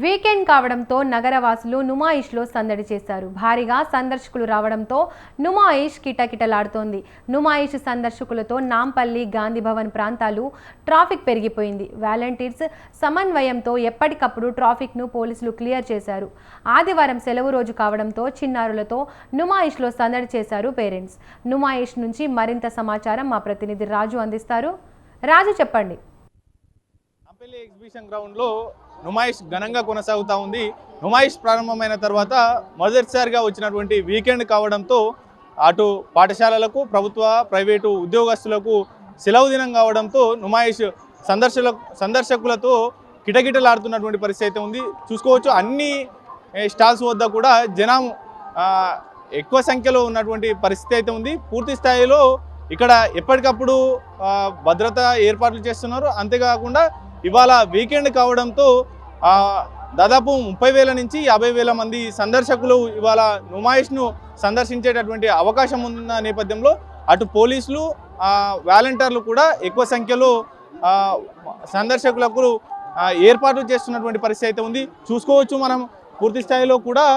Weekend కావడంతో నగరవాసులు నుమాయిష్లో సందడి చేశారు. భారీగా సందర్శకులు రావడంతో నుమాయిష్ కిటకిటలాడుతోంది. నుమాయిష్ సందర్శకులతో నాంపల్లి, గాంధీ భవన్ ప్రాంతాలు ట్రాఫిక్ పెరిగిపోయింది. వాలంటీర్స్ సమన్వయంతో ఎప్పటికప్పుడు ట్రాఫిక్ను పోలీసులు క్లియర్ చేశారు. ఆదివారం సెలవు రోజు కావడంతో చిన్నారులతో నుమాయిష్లో సందడి చేశారు పేరెంట్స్. నుమాయిష్ నుంచి మరింత సమాచారం మా ప్రతినిధి రాజు అందిస్తారు. రాజు, చెప్పండి. ఎగ్జిబిషన్ గ్రౌండ్ లో నుమాయిష్ ఘనంగా కొనసాగుతూ ఉంది. నుమాయిష్ ప్రారంభమైన తర్వాత మొదటిసారిగా వచ్చినటువంటి వీకెండ్ కావడంతో అటు పాఠశాలలకు, ప్రభుత్వ ప్రైవేటు ఉద్యోగస్తులకు సెలవు దినం కావడంతో నుమాయిష్ సందర్శకులతో కిటకిటలాడుతున్నటువంటి పరిస్థితి అయితే ఉంది. చూసుకోవచ్చు, అన్ని స్టాల్స్ వద్ద కూడా జనం ఎక్కువ సంఖ్యలో ఉన్నటువంటి పరిస్థితి అయితే ఉంది. పూర్తి స్థాయిలో ఇక్కడ ఎప్పటికప్పుడు భద్రత ఏర్పాట్లు చేస్తున్నారు. అంతేకాకుండా ఇవాళ వీకెండ్ కావడంతో దాదాపు 30,000 నుంచి 50,000 మంది సందర్శకులు ఇవాళ నుమాయిష్ను సందర్శించేటటువంటి అవకాశం ఉన్న నేపథ్యంలో అటు పోలీసులు, వాలంటీర్లు కూడా ఎక్కువ సంఖ్యలో సందర్శకులకు ఏర్పాటు చేస్తున్నటువంటి పరిస్థితి అయితే ఉంది. చూసుకోవచ్చు, మనం పూర్తి స్థాయిలో కూడా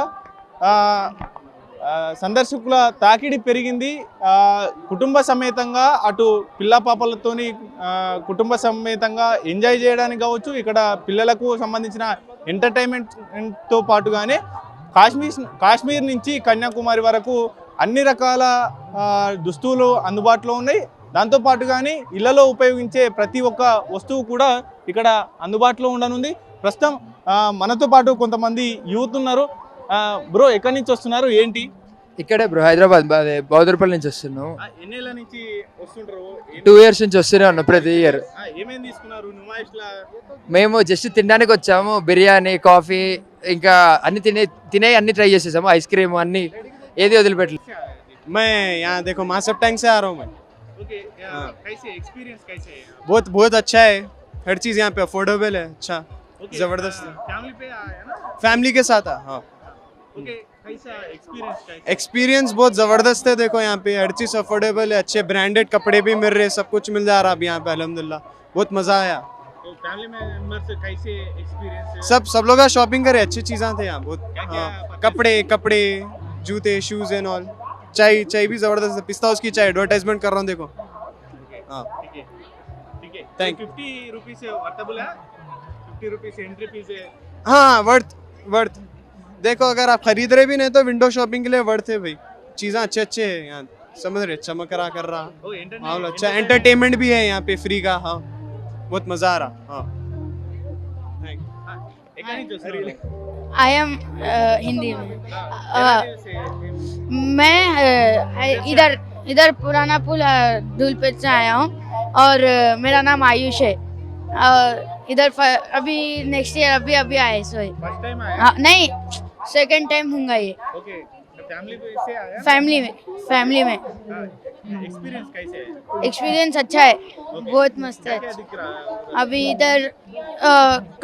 సందర్శకుల తాకిడి పెరిగింది. కుటుంబ సమేతంగా అటు పిల్ల పాపలతోని కుటుంబ సమేతంగా ఎంజాయ్ చేయడానికి కావచ్చు, ఇక్కడ పిల్లలకు సంబంధించిన ఎంటర్టైన్మెంట్తో పాటుగానే కాశ్మీర్ నుంచి కన్యాకుమారి వరకు అన్ని రకాల దుస్తులు అందుబాటులో ఉన్నాయి. దాంతోపాటుగానే ఇళ్లలో ఉపయోగించే ప్రతి ఒక్క వస్తువు కూడా ఇక్కడ అందుబాటులో ఉండనుంది. ప్రస్తుతం మనతో పాటు కొంతమంది యూత్ ఉన్నారు. బ్రో, ఎక్కడి నుంచి వస్తున్నారు, ఏంటి? ఇక్కడే బ్రో, హైదరాబాద్ బౌదర్పల్లి నుంచి వస్తున్నాం. ఎన్నేళ్ళ నుంచి వస్తుంటారు? 2 years నుంచి వస్తూనే ఉన్నాం ప్రతి ఇయర్. ఏమేమి తీసుకున్నారు నుమాయిష్లా? మేము జస్ట్ తినడానికి వచ్చాము. బిర్యానీ, కాఫీ, ఇంకా అన్ని తినే అన్ని ట్రై చేసేసాము. ఐస్ క్రీమ్ అన్ని ఏది వదిలిపెట్టలేదు. मैं यहाँ देखो मासप टैंक से आ रहा हूँ मैं। ओके, कैसे एक्सपीरियंस कैसे है? बहुत अच्छा है, हर चीज़ यहाँ पे अफोर्डेबल है, अच्छा जबरदस्त है। फैमिली पे आया ना? फैमिली के साथ हाँ। ओके, कैसा एक्सपीरियंस? एक्सपीरियंस बहुत ज़बरदस्त है। देखो यहाँ पे हर चीज़ अफोर्डेबल है, अच्छे ब्रांडेड कपड़े भी मिल रहे, सब कुछ मिल जा रहा अब यहाँ पे, अल्हम्दुलिल्लाह बहुत मज़ा आया। तो फैमिली मेंबर से कैसे एक्सपीरियंस है? सब लोग शॉपिंग करे, अच्छी चीज़ें थे यहाँ बहुत। क्या-क्या कपड़े, जूते, शूज़ एंड ऑल। चाय भी ज़बरदस्त है, पिस्ता उसकी चाय एडवर्टाइजमेंट कर रहा हूँ देखो। हाँ ठीक है। Thank you. 50 रुपीस से वर्तेबल है? 50 रुपीस एंट्री फीस है? हाँ, वर्थ देखो, अगर आप खरीद रहे भी नहीं तो विंडो शॉपिंग के लिए वर्थ है भाई। चीज़ें अच्छे है यहाँ, समझ रहे, चमक रहा कर रहा। हाँ, अच्छा एंटरटेनमेंट भी है यहाँ पे फ्री का। हाँ, बहुत मज़ा आ रहा। हाँ, आई एम हिंदी में। मैं इधर पुराना पुल धूलपेट से आया हूँ और मेरा नाम आयुष है। इधर अभी नेक्स्ट ईयर अभी आए सोए। फर्स्ट टाइम आया? हाँ, नहीं, सेकंड टाइम होगा ये। ओके, फैमिली से आया? फैमिली में एक्सपीरियंस कैसे है? एक्सपीरियंस अच्छा है, बहुत मस्त है। क्या दिख रहा है? अभी इधर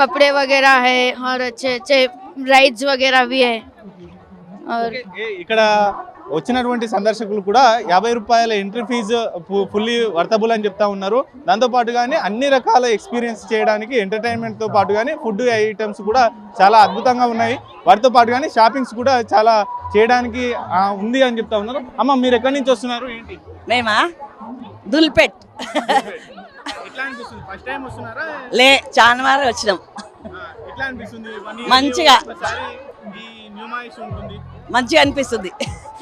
कपड़े वगैरह है और अच्छे राइड्स वगैरह भी है। और ఇక్కడ వచ్చినటువంటి సందర్శకులు కూడా 50 రూపాయల ఎంట్రీ ఫీజు ఫుల్లీ వర్తబుల్ అని చెప్తా ఉన్నారు. దాంతో పాటుగానే అన్ని రకాల ఎక్స్పీరియన్స్ చేయడానికి ఎంటర్టైన్మెంట్తో పాటుగానే ఫుడ్ ఐటమ్స్ కూడా చాలా అద్భుతంగా ఉన్నాయి. వాటితో పాటుగానే షాపింగ్స్ కూడా చాలా చేయడానికి ఉంది అని చెప్తా ఉన్నారు. అమ్మ, మీరు ఎక్కడి నుంచి వస్తున్నారు, ఏంటి? మేమా దుల్పేట్. ఎట్లా అనిపిస్తుంది? ఫస్ట్ టైం వస్తున్నారా? లే, చాలా వచ్చినాం. ఎట్లా అనిపిస్తుంది? మంచిగా. ఈ న్యూమాయిష్ ఉంటుంది, మంచిగా అనిపిస్తుంది.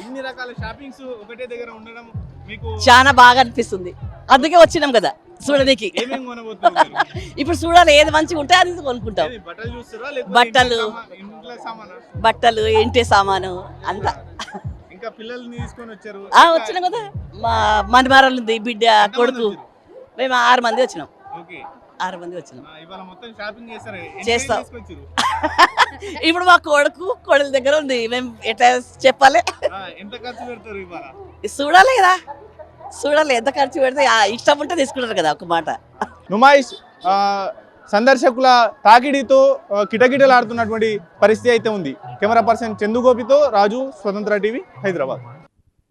ఇన్ని రకాల షాపింగ్స్ ఒకటే దగ్గర ఉండడం మీకు చాలా బాగా అనిపిస్తుంది. అందుకే వచ్చినాం కదా చూడడానికి. ఏమేం కొనబోతున్నారు? ఇప్పుడు చూడాలి, ఏది మంచిగా ఉంటే అది కొనుక్కుంటాం. బట్టలు చూస్తారా, లేకపోతే బట్టలు, ఇంట్లో సామానా? బట్టలు, ఇంటి సామాను అంతా. ఇంకా పిల్లల్ని తీసుకొని వచ్చారు? వచ్చినాం కదా, మా మనమారాలు ఉంది, బిడ్డ, కొడుకు. మేము 6 మంది వచ్చినాం. ఓకే, 6 మంది వచ్చినాం. ఇవాళ మొత్తం షాపింగ్ చేస్తారా? చేస్తాం. ఇప్పుడు మా కొడుల దగ్గర ఉంది, మేము ఎట్లా చెప్పాలి? ఎంత ఖర్చు పెడతారు ఇవాళ? చూడాలి కదా, చూడాలి ఎంత ఖర్చు పెడితే ఇష్టం ఉంటే తీసుకుంటారు కదా. ఒక మాట, నుమాయిష్ సందర్శకుల తాకిడితో కిటకిటలాడుతున్నటువంటి పరిస్థితి అయితే ఉంది. కెమెరా పర్సన్ చందు గోపితో రాజు, స్వతంత్ర టీవీ, హైదరాబాద్.